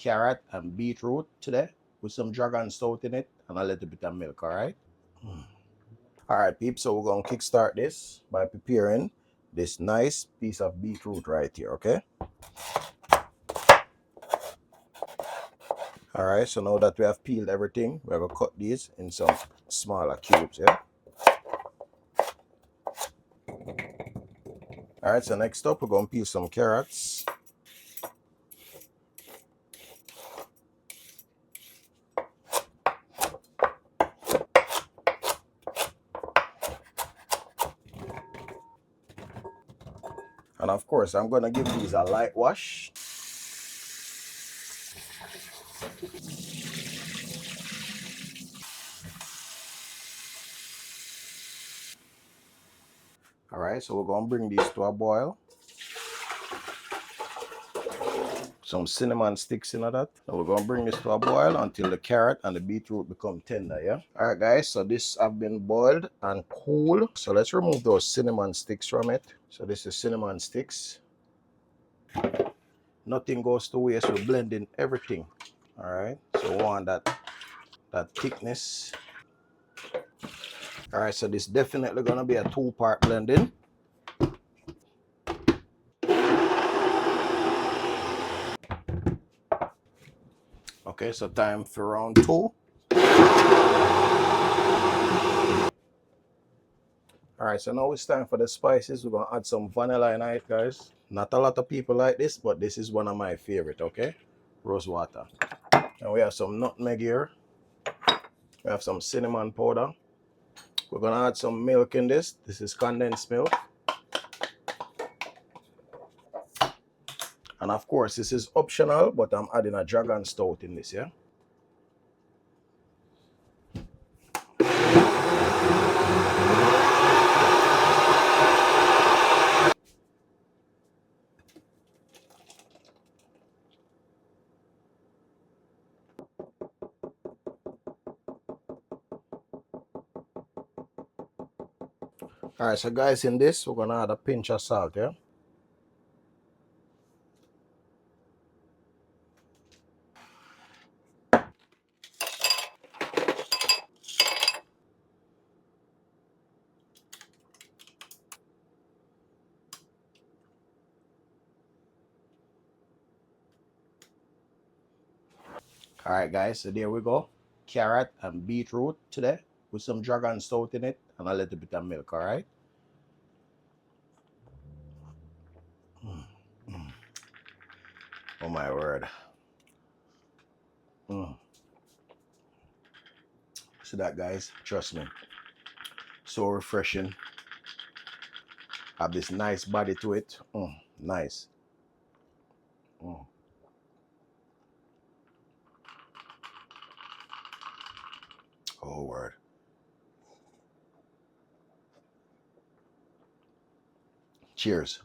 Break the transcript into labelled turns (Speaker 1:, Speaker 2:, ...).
Speaker 1: carrot and beetroot today with some dragon stout in it and a little bit of milk, all right? All right, peeps, so we're going to kickstart this by preparing this nice piece of beetroot right here, okay? All right, so now that we have peeled everything, we're going to cut these in some smaller cubes, yeah? All right, so next up, we're going to peel some carrots. And of course, I'm going to give these a light wash. All right, so we're going to bring these to a boil. Some cinnamon sticks in that. So we're going to bring this to a boil until the carrot and the beetroot become tender, yeah? All right, guys, so this have been boiled and cool. So let's remove those cinnamon sticks from it. So this is cinnamon sticks. Nothing goes to waste. We're blending everything. All right, so we want that thickness. All right, so this definitely going to be a 2-part blending. Okay, so time for round 2. All right, so now it's time for the spices. We're going to add some vanilla in it, guys. Not a lot of people like this, but this is one of my favorite, okay? Rose water. And we have some nutmeg here. We have some cinnamon powder. We're going to add some milk in this. This is condensed milk. And of course, this is optional, but I'm adding a dragon stout in this, yeah? All right, so guys, in this, we're going to add a pinch of salt, yeah? All right, guys, so there we go. Carrot and beetroot today with some dragon stout in it and a little bit of milk, all right? Oh, my word. See that, guys? Trust me. So refreshing. Have this nice body to it. Nice. Oh, word. Cheers.